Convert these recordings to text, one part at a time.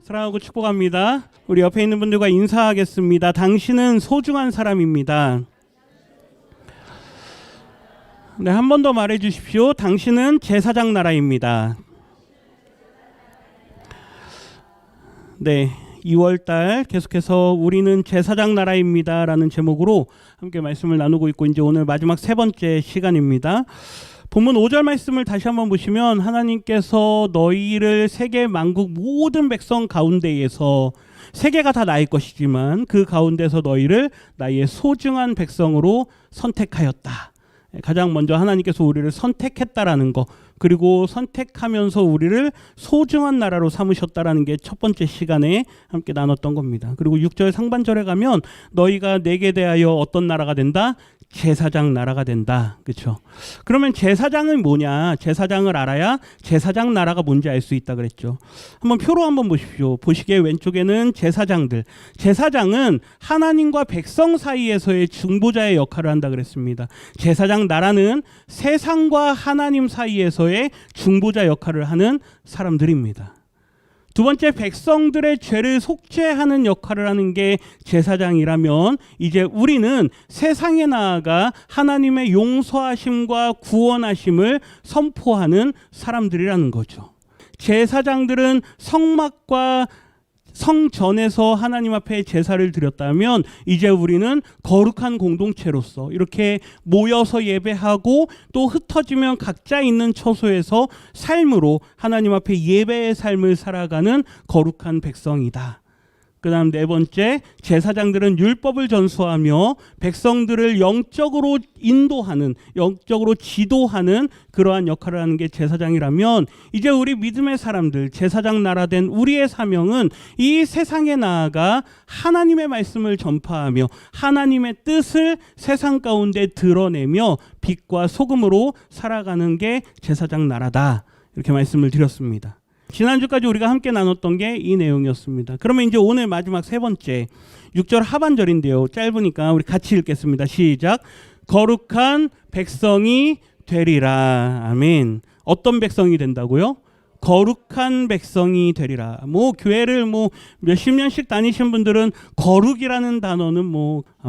사랑하고 축복합니다. 우리 옆에 있는 분들과 인사하겠습니다. 당신은 소중한 사람입니다. 네, 한 번 더 말해 주십시오. 당신은 제사장 나라입니다. 네, 2월달 계속해서 우리는 제사장 나라입니다 라는 제목으로 함께 말씀을 나누고 있고, 이제 오늘 마지막 세 번째 시간입니다. 본문 5절 말씀을 다시 한번 보시면, 하나님께서 너희를 세계 만국 모든 백성 가운데에서, 세계가 다 나의 것이지만 그 가운데서 너희를 나의 소중한 백성으로 선택하였다. 가장 먼저 하나님께서 우리를 선택했다라는 거, 그리고 선택하면서 우리를 소중한 나라로 삼으셨다라는 게 첫 번째 시간에 함께 나눴던 겁니다. 그리고 6절 상반절에 가면 너희가 내게 대하여 어떤 나라가 된다? 제사장 나라가 된다. 그렇죠? 그러면 제사장은 뭐냐? 제사장을 알아야 제사장 나라가 뭔지 알 수 있다 그랬죠. 한번 표로 한번 보십시오. 보시기에 왼쪽에는 제사장들. 제사장은 하나님과 백성 사이에서의 중보자의 역할을 한다 그랬습니다. 제사장 나라는 세상과 하나님 사이에서의 중보자 역할을 하는 사람들입니다. 두 번째, 백성들의 죄를 속죄하는 역할을 하는 게 제사장이라면, 이제 우리는 세상에 나아가 하나님의 용서하심과 구원하심을 선포하는 사람들이라는 거죠. 제사장들은 성막과 성전에서 하나님 앞에 제사를 드렸다면, 이제 우리는 거룩한 공동체로서 이렇게 모여서 예배하고 또 흩어지면 각자 있는 처소에서 삶으로 하나님 앞에 예배의 삶을 살아가는 거룩한 백성이다. 그 다음 네 번째, 제사장들은 율법을 전수하며 백성들을 영적으로 인도하는, 영적으로 지도하는 그러한 역할을 하는 게 제사장이라면, 이제 우리 믿음의 사람들, 제사장 나라 된 우리의 사명은 이 세상에 나아가 하나님의 말씀을 전파하며 하나님의 뜻을 세상 가운데 드러내며 빛과 소금으로 살아가는 게 제사장 나라다. 이렇게 말씀을 드렸습니다. 지난주까지 우리가 함께 나눴던 게 이 내용이었습니다. 그러면 이제 오늘 마지막 세 번째 6절 하반절인데요. 짧으니까 우리 같이 읽겠습니다. 시작. 거룩한 백성이 되리라. 아멘. 어떤 백성이 된다고요? 거룩한 백성이 되리라. 교회를 몇십 년씩 다니신 분들은 거룩이라는 단어는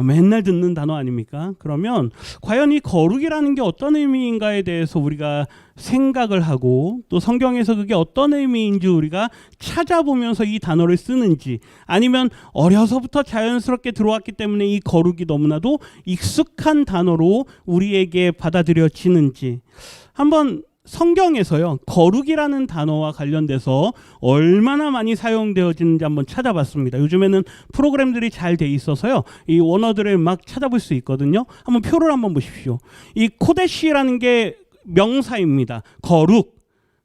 맨날 듣는 단어 아닙니까? 그러면 과연 이 거룩이라는 게 어떤 의미인가에 대해서 우리가 생각을 하고, 또 성경에서 그게 어떤 의미인지 우리가 찾아보면서 이 단어를 쓰는지, 아니면 어려서부터 자연스럽게 들어왔기 때문에 이 거룩이 너무나도 익숙한 단어로 우리에게 받아들여지는지, 한번 성경에서요, 거룩이라는 단어와 관련돼서 얼마나 많이 사용되어지는지 한번 찾아봤습니다. 요즘에는 프로그램들이 잘 돼 있어서요, 이 원어들을 막 찾아볼 수 있거든요. 한번 표를 한번 보십시오. 이 코데시라는 게 명사입니다. 거룩,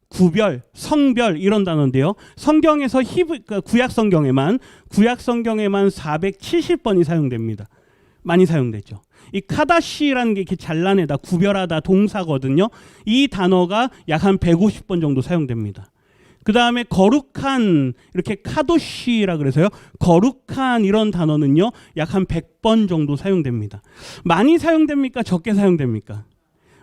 구별, 성별 이런 단어인데요. 성경에서 구약 성경에만 470번이 사용됩니다. 많이 사용되죠. 이 카다시라는 게 이렇게 잘라내다, 구별하다 동사거든요. 이 단어가 약 한 150번 정도 사용됩니다. 그 다음에 거룩한, 이렇게 카도시라 그래서요, 거룩한 이런 단어는요 약 한 100번 정도 사용됩니다. 많이 사용됩니까? 적게 사용됩니까?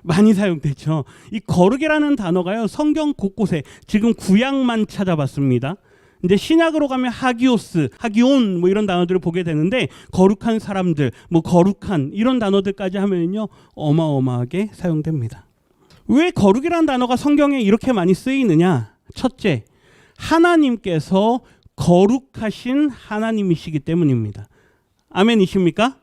많이 사용되죠. 이 거룩이라는 단어가요, 성경 곳곳에, 지금 구약만 찾아봤습니다. 이제 신약으로 가면 하기오스, 하기온 이런 단어들을 보게 되는데, 거룩한 사람들, 거룩한 이런 단어들까지 하면요 어마어마하게 사용됩니다. 왜 거룩이라는 단어가 성경에 이렇게 많이 쓰이느냐? 첫째, 하나님께서 거룩하신 하나님이시기 때문입니다. 아멘이십니까?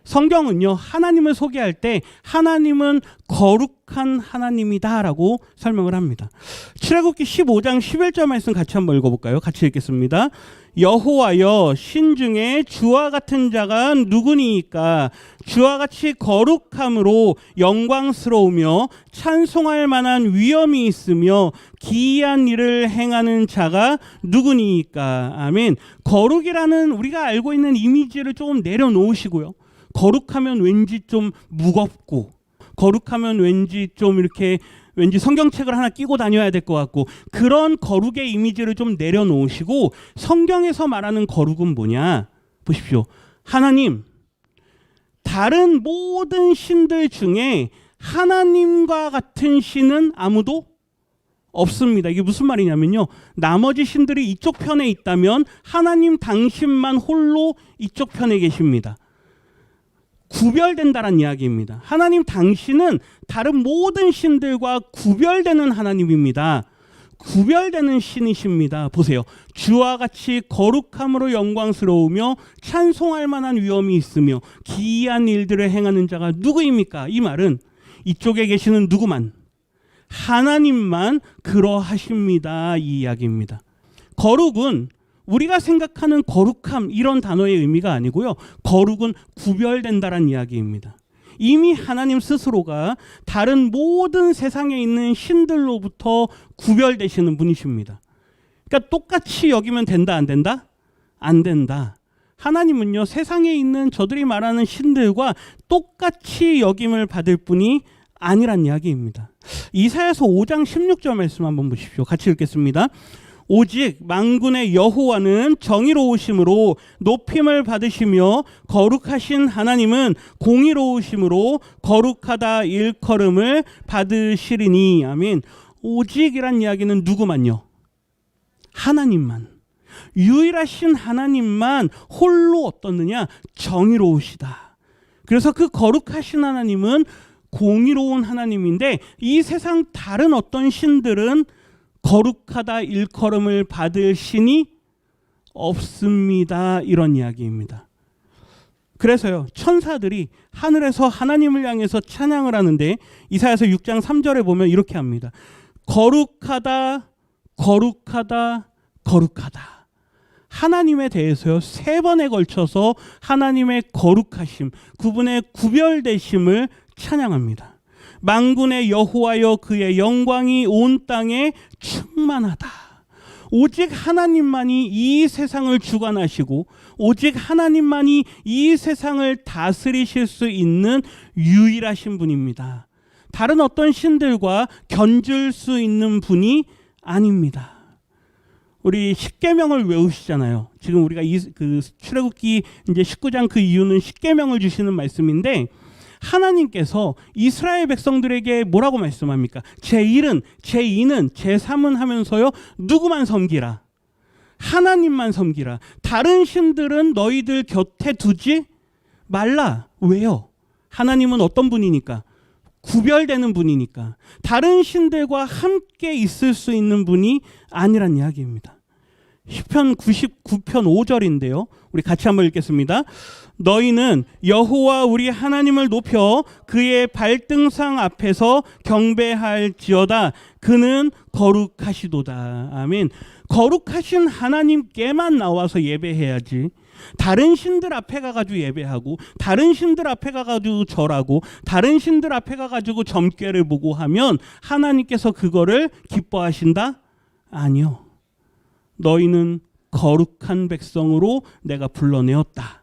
성경은요, 하나님을 소개할 때 하나님은 거룩한 하나님이다라고 설명을 합니다. 출애굽기 15장 11절 말씀 같이 한번 읽어볼까요? 같이 읽겠습니다. 여호와여, 신중에 주와 같은 자가 누구니이까? 주와 같이 거룩함으로 영광스러우며 찬송할 만한 위엄이 있으며 기이한 일을 행하는 자가 누구니이까? 아멘. 거룩이라는 우리가 알고 있는 이미지를 조금 내려놓으시고요, 거룩하면 왠지 좀 무겁고, 거룩하면 왠지 좀 이렇게 성경책을 하나 끼고 다녀야 될 것 같고, 그런 거룩의 이미지를 좀 내려놓으시고, 성경에서 말하는 거룩은 뭐냐? 보십시오. 하나님, 다른 모든 신들 중에 하나님과 같은 신은 아무도 없습니다. 이게 무슨 말이냐면요. 나머지 신들이 이쪽 편에 있다면 하나님 당신만 홀로 이쪽 편에 계십니다. 구별된다란 이야기입니다. 하나님 당신은 다른 모든 신들과 구별되는 하나님입니다. 구별되는 신이십니다. 보세요. 주와 같이 거룩함으로 영광스러우며 찬송할 만한 위엄이 있으며 기이한 일들을 행하는 자가 누구입니까? 이 말은 이쪽에 계시는 누구만, 하나님만 그러하십니다. 이 이야기입니다. 거룩은 우리가 생각하는 거룩함 이런 단어의 의미가 아니고요. 거룩은 구별된다란 이야기입니다. 이미 하나님 스스로가 다른 모든 세상에 있는 신들로부터 구별되시는 분이십니다. 그러니까 똑같이 여기면 된다, 안 된다? 안 된다. 하나님은요, 세상에 있는 저들이 말하는 신들과 똑같이 여김을 받을 분이 아니란 이야기입니다. 이사야서 5장 16절 말씀 한번 보십시오. 같이 읽겠습니다. 오직 만군의 여호와는 정의로우심으로 높임을 받으시며 거룩하신 하나님은 공의로우심으로 거룩하다 일컬음을 받으시리니. 아멘. 오직이란 이야기는 누구만요? 하나님만. 유일하신 하나님만 홀로 어떻느냐? 정의로우시다. 그래서 그 거룩하신 하나님은 공의로운 하나님인데 이 세상 다른 어떤 신들은 거룩하다 일컬음을 받을 신이 없습니다. 이런 이야기입니다. 그래서요, 천사들이 하늘에서 하나님을 향해서 찬양을 하는데 이사야서 6장 3절에 보면 이렇게 합니다. 거룩하다, 거룩하다, 거룩하다. 하나님에 대해서요, 3번에 걸쳐서 하나님의 거룩하심, 그분의 구별되심을 찬양합니다. 만군의 여호와여 그의 영광이 온 땅에 충만하다. 오직 하나님만이 이 세상을 주관하시고 오직 하나님만이 이 세상을 다스리실 수 있는 유일하신 분입니다. 다른 어떤 신들과 견줄 수 있는 분이 아닙니다. 우리 십계명을 외우시잖아요. 지금 우리가 출애굽기 이제 19장 그 이유는 십계명을 주시는 말씀인데 하나님께서 이스라엘 백성들에게 뭐라고 말씀합니까? 제1은, 제2는, 제3은 하면서요, 누구만 섬기라? 하나님만 섬기라. 다른 신들은 너희들 곁에 두지 말라. 왜요? 하나님은 어떤 분이니까? 구별되는 분이니까. 다른 신들과 함께 있을 수 있는 분이 아니란 이야기입니다. 시편 99편 5절인데요. 우리 같이 한번 읽겠습니다. 너희는 여호와 우리 하나님을 높여 그의 발등상 앞에서 경배할지어다. 그는 거룩하시도다. 아멘. 거룩하신 하나님께만 나와서 예배해야지. 다른 신들 앞에 가가지고 예배하고 다른 신들 앞에 가가지고 절하고 다른 신들 앞에 가가지고 점괘를 보고 하면 하나님께서 그거를 기뻐하신다? 아니요. 너희는 거룩한 백성으로 내가 불러내었다.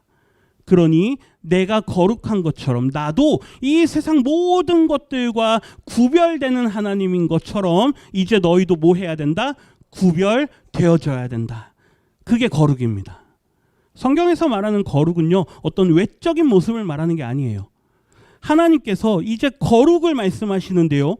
그러니 내가 거룩한 것처럼 나도 이 세상 모든 것들과 구별되는 하나님인 것처럼 이제 너희도 뭐 해야 된다? 구별되어져야 된다. 그게 거룩입니다. 성경에서 말하는 거룩은요, 어떤 외적인 모습을 말하는 게 아니에요. 하나님께서 이제 거룩을 말씀하시는데요,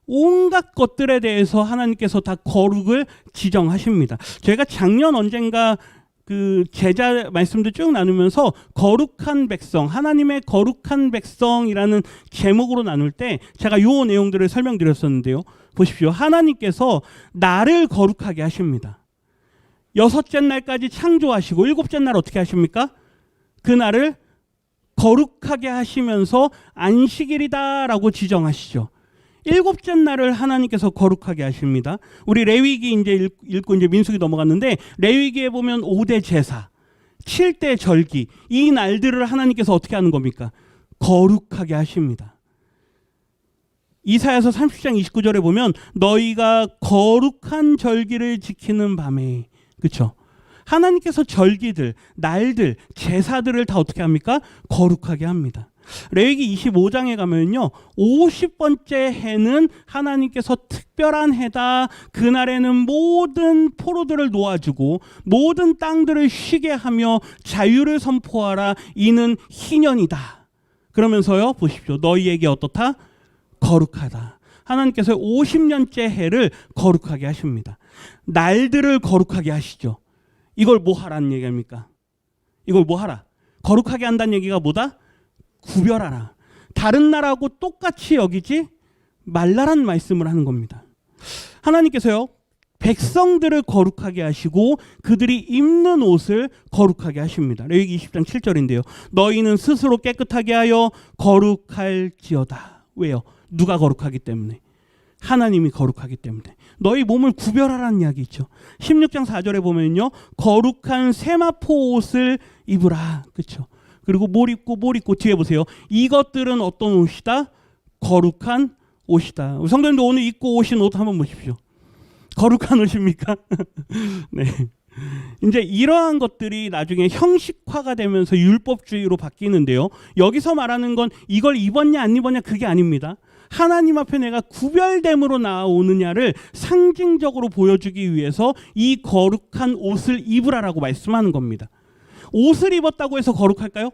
온갖 것들에 대해서 하나님께서 다 거룩을 지정하십니다. 제가 작년 언젠가 그 제자 말씀도 쭉 나누면서 거룩한 백성, 하나님의 거룩한 백성이라는 제목으로 나눌 때 제가 요 내용들을 설명드렸었는데요. 보십시오. 하나님께서 나를 거룩하게 하십니다. 6째 날까지 창조하시고 7째 날 어떻게 하십니까? 그날을 거룩하게 하시면서 안식일이다라고 지정하시죠. 7째 날을 하나님께서 거룩하게 하십니다. 우리 레위기 이제 읽고 이제 민수기 넘어갔는데 레위기에 보면 5대 제사, 7대 절기, 이 날들을 하나님께서 어떻게 하는 겁니까? 거룩하게 하십니다. 이사야서 30장 29절에 보면 너희가 거룩한 절기를 지키는 밤에, 그렇죠? 하나님께서 절기들, 날들, 제사들을 다 어떻게 합니까? 거룩하게 합니다. 레위기 25장에 가면요, 50번째 해는 하나님께서 특별한 해다. 그날에는 모든 포로들을 놓아주고 모든 땅들을 쉬게 하며 자유를 선포하라. 이는 희년이다. 그러면서요, 보십시오. 너희에게 어떻다? 거룩하다. 하나님께서 50년째 해를 거룩하게 하십니다. 날들을 거룩하게 하시죠. 이걸 뭐 하라는 얘기입니까? 이걸 뭐 하라? 거룩하게 한다는 얘기가 뭐다? 구별하라. 다른 날하고 똑같이 여기지 말라라는 말씀을 하는 겁니다. 하나님께서요, 백성들을 거룩하게 하시고 그들이 입는 옷을 거룩하게 하십니다. 레위기 20장 7절인데요. 너희는 스스로 깨끗하게 하여 거룩할지어다. 왜요? 누가 거룩하기 때문에? 하나님이 거룩하기 때문에. 너희 몸을 구별하라는 이야기 있죠. 16장 4절에 보면요. 거룩한 세마포 옷을 입으라. 그렇죠? 그리고 뭘 입고 뒤에 보세요. 이것들은 어떤 옷이다? 거룩한 옷이다. 성도님들 오늘 입고 오신 옷 한번 보십시오. 거룩한 옷입니까? 네. 이제 이러한 것들이 나중에 형식화가 되면서 율법주의로 바뀌는데요. 여기서 말하는 건 이걸 입었냐 안 입었냐 그게 아닙니다. 하나님 앞에 내가 구별됨으로 나아오느냐를 상징적으로 보여주기 위해서 이 거룩한 옷을 입으라라고 말씀하는 겁니다. 옷을 입었다고 해서 거룩할까요?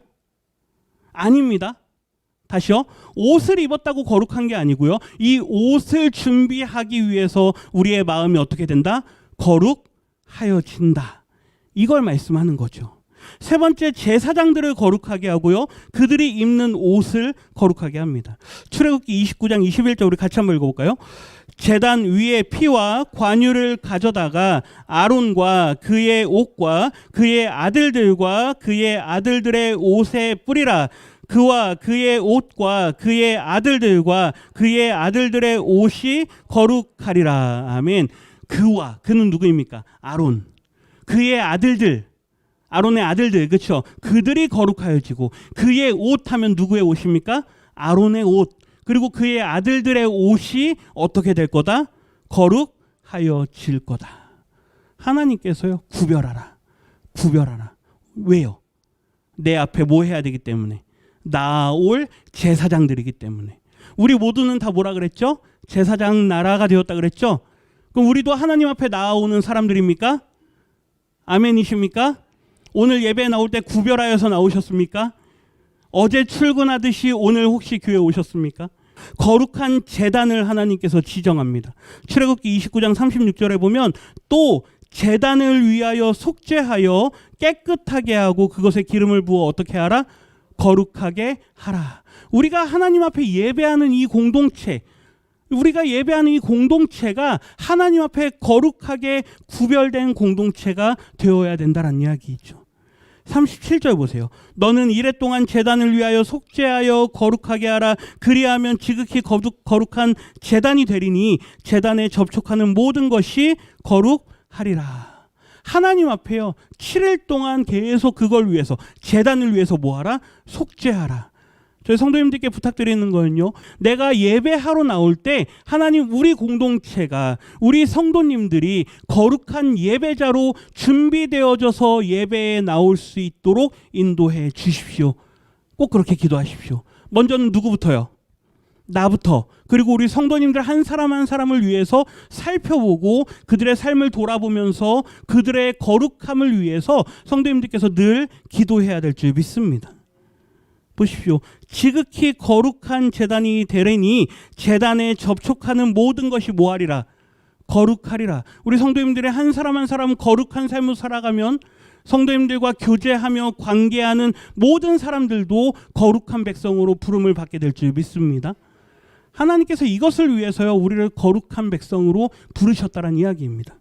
아닙니다. 다시요. 옷을 입었다고 거룩한 게 아니고요. 이 옷을 준비하기 위해서 우리의 마음이 어떻게 된다? 거룩하여진다. 이걸 말씀하는 거죠. 세 번째, 제사장들을 거룩하게 하고요. 그들이 입는 옷을 거룩하게 합니다. 출애굽기 29장 21절 우리 같이 한번 읽어볼까요? 제단 위에 피와 관유를 가져다가 아론과 그의 옷과 그의 아들들과 그의 아들들의 옷에 뿌리라. 그와 그의 옷과 그의 아들들과 그의 아들들의 옷이 거룩하리라. 아멘. 그는 누구입니까? 아론. 그의 아들들, 아론의 아들들, 그렇죠? 그들이 거룩하여지고 그의 옷 하면 누구의 옷입니까? 아론의 옷. 그리고 그의 아들들의 옷이 어떻게 될 거다? 거룩하여질 거다. 하나님께서요, 구별하라. 왜요? 내 앞에 뭐 해야 되기 때문에? 나올 제사장들이기 때문에. 우리 모두는 다 뭐라 그랬죠? 제사장 나라가 되었다 그랬죠? 그럼 우리도 하나님 앞에 나오는 사람들입니까? 아멘이십니까? 오늘 예배 나올 때 구별하여서 나오셨습니까? 어제 출근하듯이 오늘 혹시 교회 오셨습니까? 거룩한 제단을 하나님께서 지정합니다. 출애굽기 29장 36절에 보면 또 제단을 위하여 속죄하여 깨끗하게 하고 그것에 기름을 부어 어떻게 하라? 거룩하게 하라. 우리가 하나님 앞에 예배하는 이 공동체, 우리가 예배하는 이 공동체가 하나님 앞에 거룩하게 구별된 공동체가 되어야 된다는 이야기죠. 37절 보세요. 너는 이래 동안 제단을 위하여 속죄하여 거룩하게 하라. 그리하면 지극히 거룩한 제단이 되리니 제단에 접촉하는 모든 것이 거룩하리라. 하나님 앞에요. 7일 동안 계속 그걸 위해서, 제단을 위해서 뭐하라? 속죄하라. 저희 성도님들께 부탁드리는 거는요. 내가 예배하러 나올 때 하나님 우리 공동체가, 우리 성도님들이 거룩한 예배자로 준비되어져서 예배에 나올 수 있도록 인도해 주십시오. 꼭 그렇게 기도하십시오. 먼저는 누구부터요? 나부터. 그리고 우리 성도님들 한 사람 한 사람을 위해서 살펴보고 그들의 삶을 돌아보면서 그들의 거룩함을 위해서 성도님들께서 늘 기도해야 될 줄 믿습니다. 보십시오. 지극히 거룩한 제단이 되리니 제단에 접촉하는 모든 것이 뭐하리라? 거룩하리라. 우리 성도님들의 한 사람 한 사람 거룩한 삶을 살아가면 성도님들과 교제하며 관계하는 모든 사람들도 거룩한 백성으로 부름을 받게 될 줄 믿습니다. 하나님께서 이것을 위해서요, 우리를 거룩한 백성으로 부르셨다는 이야기입니다.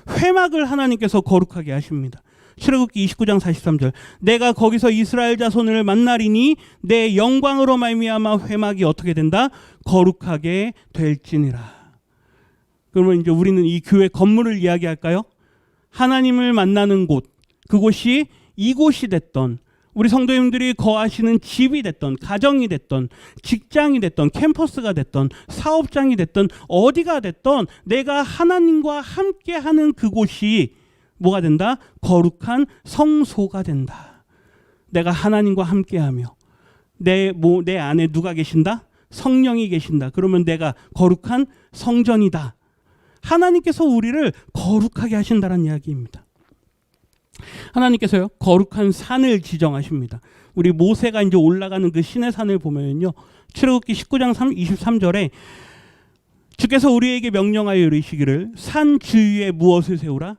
회막을 하나님께서 거룩하게 하십니다. 출애굽기 29장 43절. 내가 거기서 이스라엘 자손을 만나리니 내 영광으로 말미암아 회막이 어떻게 된다? 거룩하게 될지니라. 그러면 이제 우리는 이 교회 건물을 이야기할까요? 하나님을 만나는 곳, 그곳이 이곳이 됐던, 우리 성도님들이 거하시는 집이 됐던, 가정이 됐던, 직장이 됐던, 캠퍼스가 됐던, 사업장이 됐던, 어디가 됐던 내가 하나님과 함께하는 그곳이 뭐가 된다? 거룩한 성소가 된다. 내가 하나님과 함께하며 내 안에 누가 계신다? 성령이 계신다. 그러면 내가 거룩한 성전이다. 하나님께서 우리를 거룩하게 하신다는 이야기입니다. 하나님께서요, 거룩한 산을 지정하십니다. 우리 모세가 이제 올라가는 그 시내산을 보면요, 출애굽기 19장 23절에 주께서 우리에게 명령하여 이르시기를 산 주위에 무엇을 세우라?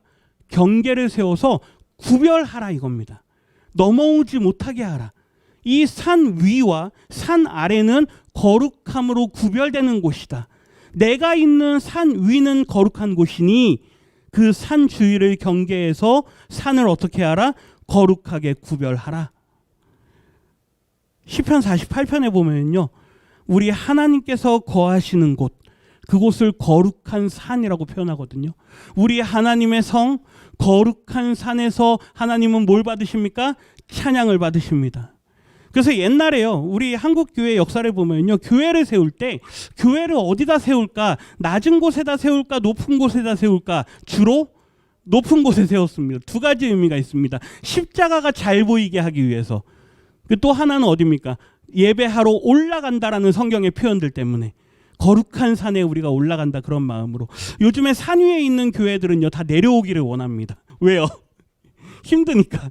경계를 세워서 구별하라 이겁니다. 넘어오지 못하게 하라. 이 산 위와 산 아래는 거룩함으로 구별되는 곳이다. 내가 있는 산 위는 거룩한 곳이니 그 산 주위를 경계해서 산을 어떻게 하라? 거룩하게 구별하라. 시편 48편에 보면요, 우리 하나님께서 거하시는 곳, 그곳을 거룩한 산이라고 표현하거든요. 우리 하나님의 성, 거룩한 산에서 하나님은 뭘 받으십니까? 찬양을 받으십니다. 그래서 옛날에요, 우리 한국 교회 역사를 보면요, 교회를 세울 때 교회를 어디다 세울까? 낮은 곳에다 세울까? 높은 곳에다 세울까? 주로 높은 곳에 세웠습니다. 두 가지 의미가 있습니다. 십자가가 잘 보이게 하기 위해서. 또 하나는 어디입니까? 예배하러 올라간다라는 성경의 표현들 때문에 거룩한 산에 우리가 올라간다, 그런 마음으로. 요즘에 산 위에 있는 교회들은요, 다 내려오기를 원합니다. 왜요? 힘드니까.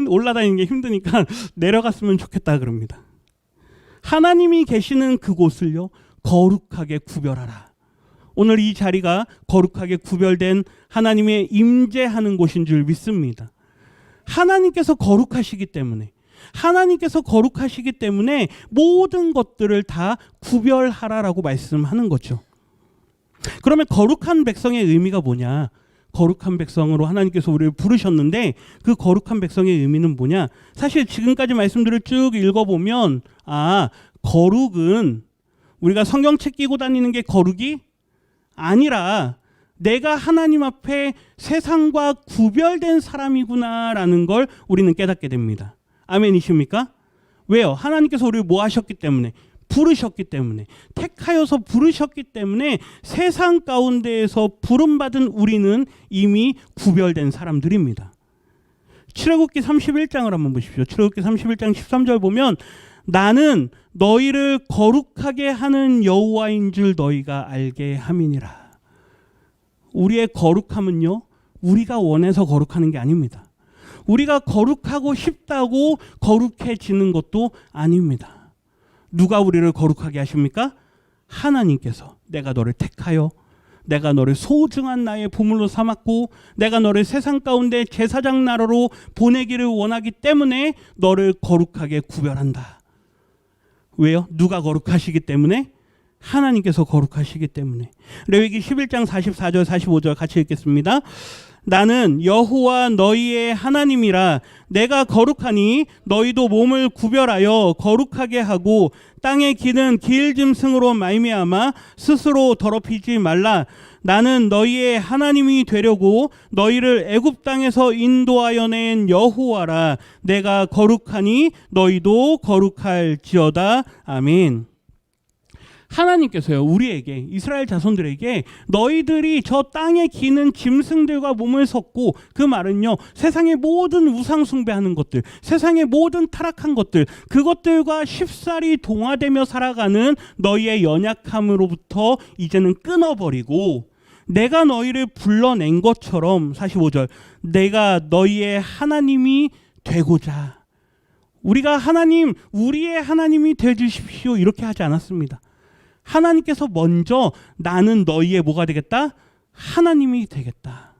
올라다니는 게 힘드니까 내려갔으면 좋겠다 그럽니다. 하나님이 계시는 그곳을요, 거룩하게 구별하라. 오늘 이 자리가 거룩하게 구별된 하나님의 임재하는 곳인 줄 믿습니다. 하나님께서 거룩하시기 때문에, 하나님께서 거룩하시기 때문에 모든 것들을 다 구별하라라고 말씀하는 거죠. 그러면 거룩한 백성의 의미가 뭐냐? 거룩한 백성으로 하나님께서 우리를 부르셨는데 그 거룩한 백성의 의미는 뭐냐? 사실 지금까지 말씀들을 쭉 읽어보면, 거룩은 우리가 성경책 끼고 다니는 게 거룩이 아니라 내가 하나님 앞에 세상과 구별된 사람이구나라는 걸 우리는 깨닫게 됩니다. 아멘이십니까? 왜요? 하나님께서 우리를 뭐 하셨기 때문에? 부르셨기 때문에, 택하여서 부르셨기 때문에 세상 가운데에서 부름받은 우리는 이미 구별된 사람들입니다. 출애굽기 31장을 한번 보십시오. 출애굽기 31장 13절 보면, 나는 너희를 거룩하게 하는 여호와인 줄 너희가 알게 함이니라. 우리의 거룩함은요, 우리가 원해서 거룩하는 게 아닙니다. 우리가 거룩하고 싶다고 거룩해지는 것도 아닙니다. 누가 우리를 거룩하게 하십니까? 하나님께서. 내가 너를 택하여, 내가 너를 소중한 나의 보물로 삼았고, 내가 너를 세상 가운데 제사장 나라로 보내기를 원하기 때문에 너를 거룩하게 구별한다. 왜요? 누가 거룩하시기 때문에? 하나님께서 거룩하시기 때문에. 레위기 11장 44절 45절 같이 읽겠습니다. 나는 여호와 너희의 하나님이라. 내가 거룩하니 너희도 몸을 구별하여 거룩하게 하고 땅에 기는 길 짐승으로 말미암아 스스로 더럽히지 말라. 나는 너희의 하나님이 되려고 너희를 애굽 땅에서 인도하여 낸 여호와라. 내가 거룩하니 너희도 거룩할지어다. 아멘. 하나님께서요, 우리에게, 이스라엘 자손들에게 너희들이 저 땅에 기는 짐승들과 몸을 섞고, 그 말은요, 세상의 모든 우상 숭배하는 것들, 세상의 모든 타락한 것들, 그것들과 쉽사리 동화되며 살아가는 너희의 연약함으로부터 이제는 끊어버리고, 내가 너희를 불러낸 것처럼 45절, 내가 너희의 하나님이 되고자. 우리가 하나님, 우리의 하나님이 되주십시오, 이렇게 하지 않았습니다. 하나님께서 먼저 나는 너희의 뭐가 되겠다? 하나님이 되겠다.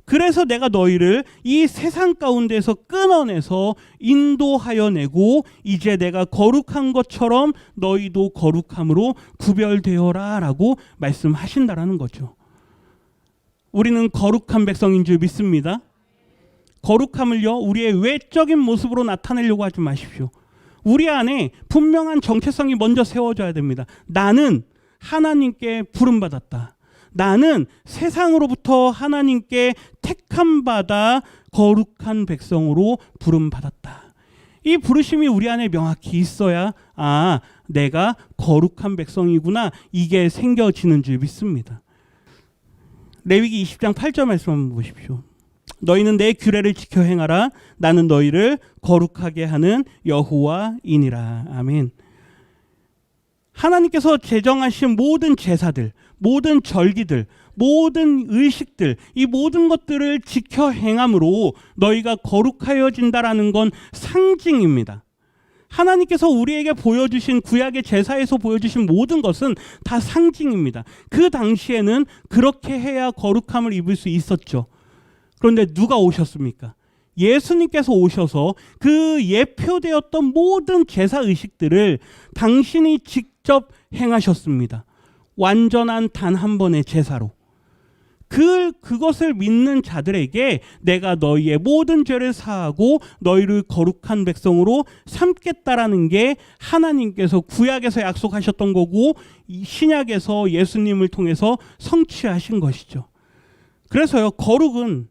그래서 내가 너희를 이 세상 가운데서 끊어내서 인도하여 내고, 이제 내가 거룩한 것처럼 너희도 거룩함으로 구별되어라 라고 말씀하신다라는 거죠. 우리는 거룩한 백성인 줄 믿습니다. 거룩함을요, 우리의 외적인 모습으로 나타내려고 하지 마십시오. 우리 안에 분명한 정체성이 먼저 세워져야 됩니다. 나는 하나님께 부름받았다. 나는 세상으로부터 하나님께 택함받아 거룩한 백성으로 부름받았다. 이 부르심이 우리 안에 명확히 있어야, 내가 거룩한 백성이구나, 이게 생겨지는 줄 믿습니다. 레위기 20장 8절 말씀 한번 보십시오. 너희는 내 규례를 지켜 행하라. 나는 너희를 거룩하게 하는 여호와이니라. 아멘. 하나님께서 제정하신 모든 제사들, 모든 절기들, 모든 의식들, 이 모든 것들을 지켜 행함으로 너희가 거룩하여진다라는 건 상징입니다. 하나님께서 우리에게 보여주신 구약의 제사에서 보여주신 모든 것은 다 상징입니다. 그 당시에는 그렇게 해야 거룩함을 입을 수 있었죠. 그런데 누가 오셨습니까? 예수님께서 오셔서 그 예표되었던 모든 제사 의식들을 당신이 직접 행하셨습니다. 완전한 단 한 번의 제사로. 그것을 믿는 자들에게 내가 너희의 모든 죄를 사하고 너희를 거룩한 백성으로 삼겠다라는 게 하나님께서 구약에서 약속하셨던 거고 신약에서 예수님을 통해서 성취하신 것이죠. 그래서요, 거룩은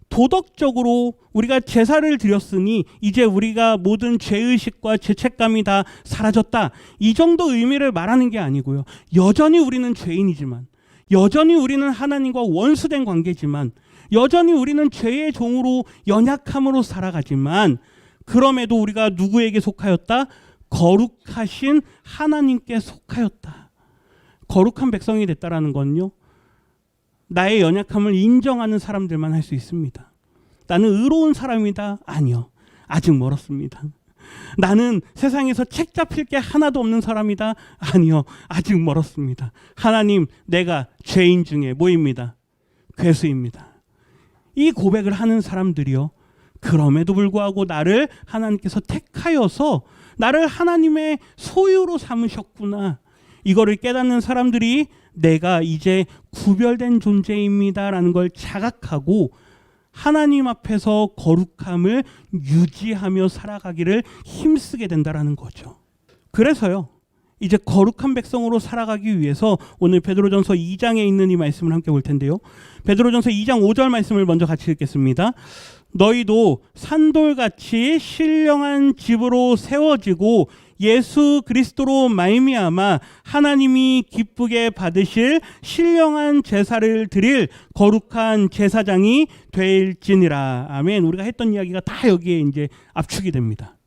도덕적으로 우리가 제사를 드렸으니 이제 우리가 모든 죄의식과 죄책감이 다 사라졌다, 이 정도 의미를 말하는 게 아니고요. 여전히 우리는 죄인이지만, 여전히 우리는 하나님과 원수된 관계지만, 여전히 우리는 죄의 종으로 연약함으로 살아가지만, 그럼에도 우리가 누구에게 속하였다? 거룩하신 하나님께 속하였다. 거룩한 백성이 됐다라는 건요, 나의 연약함을 인정하는 사람들만 할 수 있습니다. 나는 의로운 사람이다? 아니요. 아직 멀었습니다. 나는 세상에서 책 잡힐 게 하나도 없는 사람이다? 아니요. 아직 멀었습니다. 하나님, 내가 죄인 중에 뭐입니다? 괴수입니다. 이 고백을 하는 사람들이요, 그럼에도 불구하고 나를 하나님께서 택하여서 나를 하나님의 소유로 삼으셨구나, 이거를 깨닫는 사람들이 내가 이제 구별된 존재입니다라는 걸 자각하고 하나님 앞에서 거룩함을 유지하며 살아가기를 힘쓰게 된다라는 거죠. 그래서요, 이제 거룩한 백성으로 살아가기 위해서 오늘 베드로전서 2장에 있는 이 말씀을 함께 볼 텐데요. 베드로전서 2장 5절 말씀을 먼저 같이 읽겠습니다. 너희도 산돌같이 신령한 집으로 세워지고 예수 그리스도로 말미암아 하나님이 기쁘게 받으실 신령한 제사를 드릴 거룩한 제사장이 될지니라. 아멘. 우리가 했던 이야기가 다 여기에 이제 압축이 됩니다.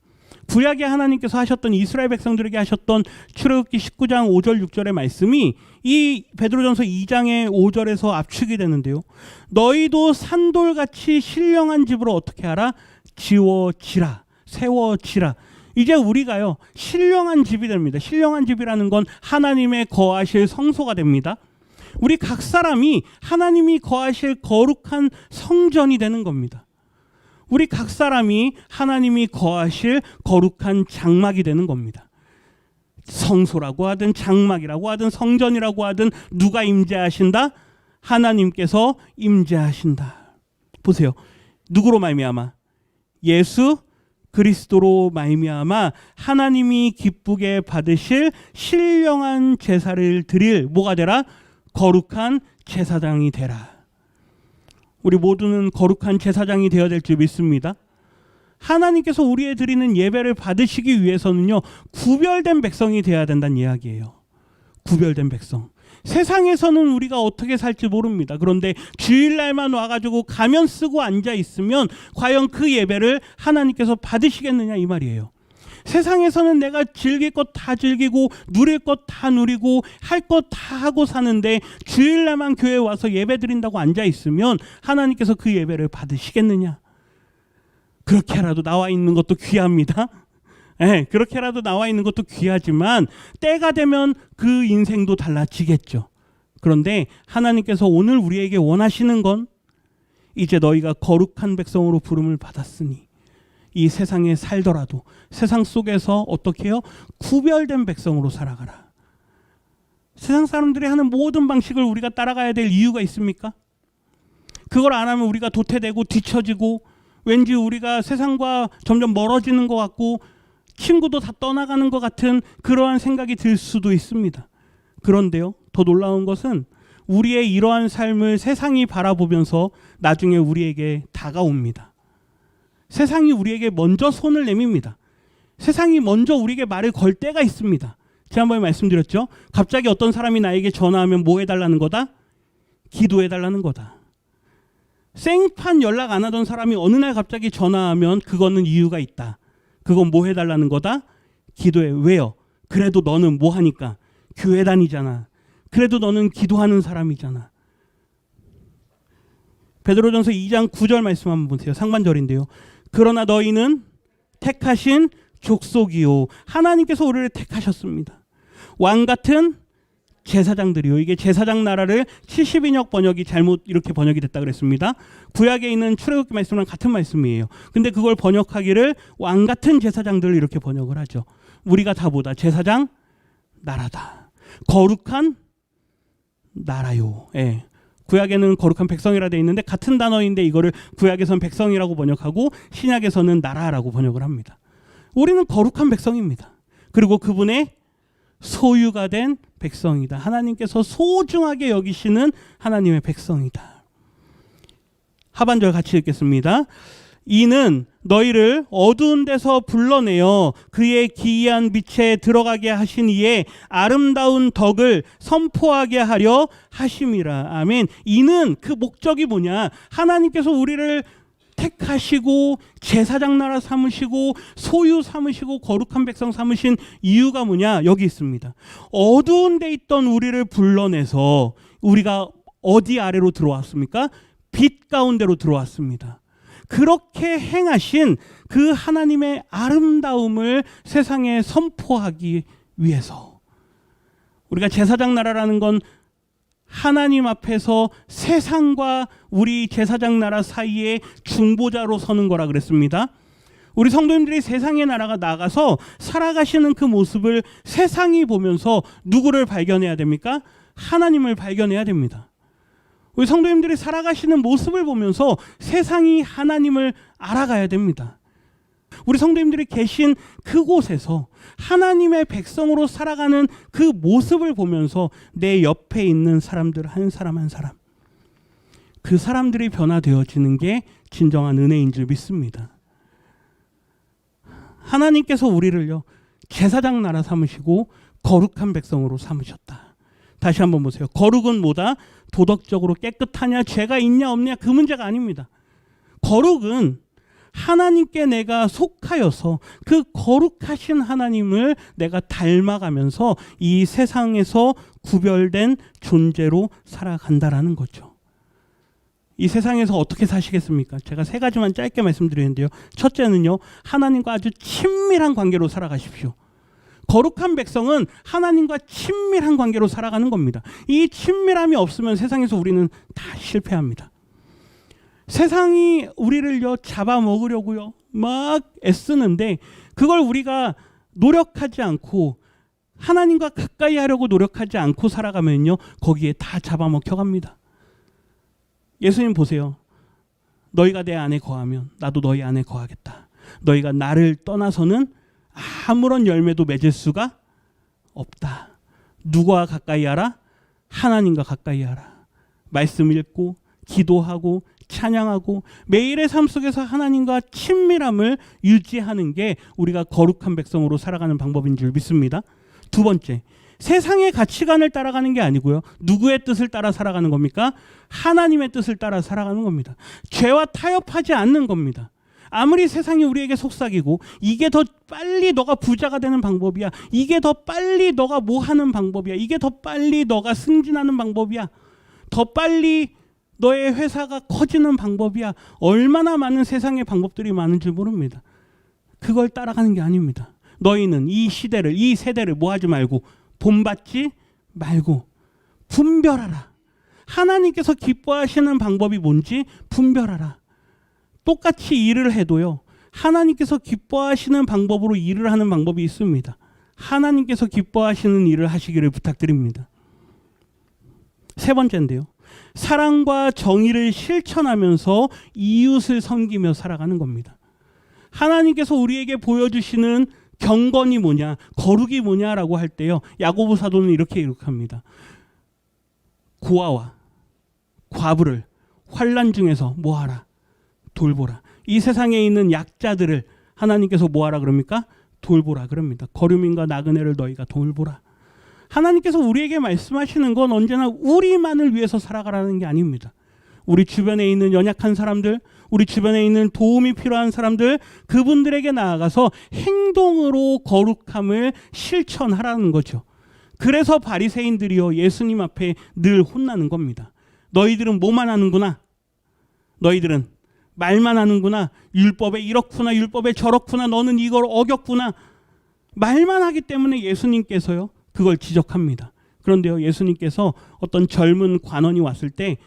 구약에 하나님께서 하셨던, 이스라엘 백성들에게 하셨던 출애굽기 19장 5절 6절의 말씀이 이 베드로전서 2장의 5절에서 압축이 되는데요. 너희도 산돌같이 신령한 집으로 어떻게 하라? 지워지라, 세워지라. 이제 우리가요, 신령한 집이 됩니다. 신령한 집이라는 건 하나님의 거하실 성소가 됩니다. 우리 각 사람이 하나님이 거하실 거룩한 성전이 되는 겁니다. 우리 각 사람이 하나님이 거하실 거룩한 장막이 되는 겁니다. 성소라고 하든 장막이라고 하든 성전이라고 하든 누가 임재하신다? 하나님께서 임재하신다. 보세요. 누구로 말미암아? 예수 그리스도로 말미암아 하나님이 기쁘게 받으실 신령한 제사를 드릴 뭐가 되라? 거룩한 제사장이 되라. 우리 모두는 거룩한 제사장이 되어야 될 줄 믿습니다. 하나님께서 우리의 드리는 예배를 받으시기 위해서는요, 구별된 백성이 되어야 된다는 이야기예요. 구별된 백성. 세상에서는 우리가 어떻게 살지 모릅니다. 그런데 주일날만 와가지고 가면 쓰고 앉아 있으면 과연 그 예배를 하나님께서 받으시겠느냐, 이 말이에요. 세상에서는 내가 즐길 것 다 즐기고 누릴 것 다 누리고 할 것 다 하고 사는데 주일날만 교회에 와서 예배 드린다고 앉아 있으면 하나님께서 그 예배를 받으시겠느냐? 그렇게라도 나와 있는 것도 귀합니다. 네, 그렇게라도 나와 있는 것도 귀하지만 때가 되면 그 인생도 달라지겠죠. 그런데 하나님께서 오늘 우리에게 원하시는 건 이제 너희가 거룩한 백성으로 부름을 받았으니 이 세상에 살더라도 세상 속에서 어떻게 해요? 구별된 백성으로 살아가라. 세상 사람들이 하는 모든 방식을 우리가 따라가야 될 이유가 있습니까? 그걸 안 하면 우리가 도태되고 뒤처지고 왠지 우리가 세상과 점점 멀어지는 것 같고 친구도 다 떠나가는 것 같은 그러한 생각이 들 수도 있습니다. 그런데요, 더 놀라운 것은 우리의 이러한 삶을 세상이 바라보면서 나중에 우리에게 다가옵니다. 세상이 우리에게 먼저 손을 내밉니다. 세상이 먼저 우리에게 말을 걸 때가 있습니다. 지난번에 말씀드렸죠. 갑자기 어떤 사람이 나에게 전화하면 뭐 해달라는 거다? 기도해달라는 거다. 생판 연락 안 하던 사람이 어느 날 갑자기 전화하면 그거는 이유가 있다. 그건 뭐 해달라는 거다? 기도해. 왜요? 그래도 너는 뭐 하니까? 교회 다니잖아. 그래도 너는 기도하는 사람이잖아. 베드로전서 2장 9절 말씀 한번 보세요. 상반절인데요. 그러나 너희는 택하신 족속이요. 하나님께서 우리를 택하셨습니다. 왕 같은 제사장들이요. 이게 제사장 나라를 70인역 번역이 잘못 이렇게 번역이 됐다 그랬습니다. 구약에 있는 출애굽기 말씀이랑 같은 말씀이에요. 근데 그걸 번역하기를 왕 같은 제사장들을 이렇게 번역을 하죠. 우리가 다 보다 제사장 나라다. 거룩한 나라요. 예. 구약에는 거룩한 백성이라 돼 있는데 같은 단어인데 이거를 구약에서는 백성이라고 번역하고 신약에서는 나라라고 번역을 합니다. 우리는 거룩한 백성입니다. 그리고 그분의 소유가 된 백성이다. 하나님께서 소중하게 여기시는 하나님의 백성이다. 하반절 같이 읽겠습니다. 이는 너희를 어두운 데서 불러내어 그의 기이한 빛에 들어가게 하신 이의 아름다운 덕을 선포하게 하려 하심이라. 아멘. 이는 그 목적이 뭐냐? 하나님께서 우리를 택하시고 제사장 나라 삼으시고 소유 삼으시고 거룩한 백성 삼으신 이유가 뭐냐? 여기 있습니다. 어두운 데 있던 우리를 불러내서 우리가 어디 아래로 들어왔습니까? 빛 가운데로 들어왔습니다. 그렇게 행하신 그 하나님의 아름다움을 세상에 선포하기 위해서 우리가 제사장 나라라는 건 하나님 앞에서 세상과 우리 제사장 나라 사이에 중보자로 서는 거라 그랬습니다. 우리 성도님들이 세상의 나라가 나가서 살아가시는 그 모습을 세상이 보면서 누구를 발견해야 됩니까? 하나님을 발견해야 됩니다. 우리 성도님들이 살아가시는 모습을 보면서 세상이 하나님을 알아가야 됩니다. 우리 성도님들이 계신 그곳에서 하나님의 백성으로 살아가는 그 모습을 보면서 내 옆에 있는 사람들 한 사람 한 사람 그 사람들이 변화되어지는 게 진정한 은혜인 줄 믿습니다. 하나님께서 우리를요 제사장 나라 삼으시고 거룩한 백성으로 삼으셨다. 다시 한번 보세요. 거룩은 뭐다? 도덕적으로 깨끗하냐 죄가 있냐 없냐 그 문제가 아닙니다. 거룩은 하나님께 내가 속하여서 그 거룩하신 하나님을 내가 닮아가면서 이 세상에서 구별된 존재로 살아간다라는 거죠. 이 세상에서 어떻게 사시겠습니까? 제가 세 가지만 짧게 말씀드리는데요. 첫째는요, 하나님과 아주 친밀한 관계로 살아가십시오. 거룩한 백성은 하나님과 친밀한 관계로 살아가는 겁니다. 이 친밀함이 없으면 세상에서 우리는 다 실패합니다. 세상이 우리를요 잡아먹으려고요 막 애쓰는데 그걸 우리가 노력하지 않고 하나님과 가까이 하려고 노력하지 않고 살아가면요 거기에 다 잡아먹혀갑니다. 예수님 보세요. 너희가 내 안에 거하면 나도 너희 안에 거하겠다. 너희가 나를 떠나서는 아무런 열매도 맺을 수가 없다. 누구와 가까이 하라? 하나님과 가까이 하라. 말씀 읽고 기도하고 찬양하고 매일의 삶 속에서 하나님과 친밀함을 유지하는 게 우리가 거룩한 백성으로 살아가는 방법인 줄 믿습니다. 두 번째, 세상의 가치관을 따라가는 게 아니고요. 누구의 뜻을 따라 살아가는 겁니까? 하나님의 뜻을 따라 살아가는 겁니다. 죄와 타협하지 않는 겁니다. 아무리 세상이 우리에게 속삭이고 이게 더 빨리 너가 부자가 되는 방법이야. 이게 더 빨리 너가 뭐 하는 방법이야. 이게 더 빨리 너가 승진하는 방법이야. 더 빨리 너의 회사가 커지는 방법이야. 얼마나 많은 세상의 방법들이 많은 줄 모릅니다. 그걸 따라가는 게 아닙니다. 너희는 이 시대를 이 세대를 뭐 하지 말고 본받지 말고 분별하라. 하나님께서 기뻐하시는 방법이 뭔지 분별하라. 똑같이 일을 해도요 하나님께서 기뻐하시는 방법으로 일을 하는 방법이 있습니다. 하나님께서 기뻐하시는 일을 하시기를 부탁드립니다. 세 번째인데요, 사랑과 정의를 실천하면서 이웃을 섬기며 살아가는 겁니다. 하나님께서 우리에게 보여주시는 경건이 뭐냐, 거룩이 뭐냐라고 할 때요 야고보 사도는 이렇게 기록합니다. 고아와 과부를 환난 중에서 뭐하라? 돌보라. 이 세상에 있는 약자들을 하나님께서 뭐하라 그럽니까? 돌보라 그럽니다. 거류민과 나그네를 너희가 돌보라. 하나님께서 우리에게 말씀하시는 건 언제나 우리만을 위해서 살아가라는 게 아닙니다. 우리 주변에 있는 연약한 사람들, 우리 주변에 있는 도움이 필요한 사람들, 그분들에게 나아가서 행동으로 거룩함을 실천하라는 거죠. 그래서 바리새인들이요 예수님 앞에 늘 혼나는 겁니다. 너희들은 뭐만 하는구나. 너희들은 말만 하는구나. 율법에 이렇구나. 율법에 저렇구나. 너는 이걸 어겼구나. 말만 하기 때문에 예수님께서요. 그걸 지적합니다. 그런데요. 예수님께서 어떤 젊은 관원이 왔을 때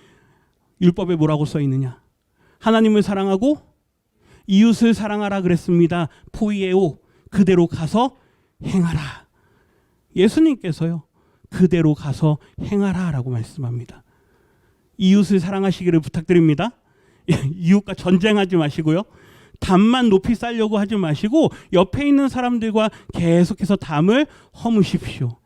율법에 뭐라고 써 있느냐. 하나님을 사랑하고 이웃을 사랑하라 그랬습니다. 포이에오. 그대로 가서 행하라. 예수님께서요. 그대로 가서 행하라 라고 말씀합니다. 이웃을 사랑하시기를 부탁드립니다. 이웃과 전쟁하지 마시고요. 담만 높이 쌓으려고 하지 마시고 옆에 있는 사람들과 계속해서 담을 허무십시오.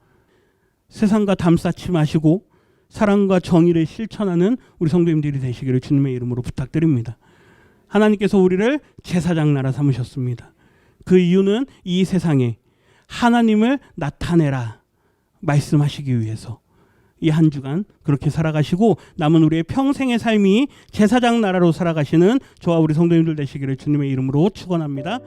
세상과 담 쌓지 마시고 사랑과 정의를 실천하는 우리 성도님들이 되시기를 주님의 이름으로 부탁드립니다. 하나님께서 우리를 제사장 나라 삼으셨습니다. 그 이유는 이 세상에 하나님을 나타내라 말씀하시기 위해서 이 한 주간 그렇게 살아가시고 남은 우리의 평생의 삶이 제사장 나라로 살아가시는 저와 우리 성도님들 되시기를 주님의 이름으로 축원합니다.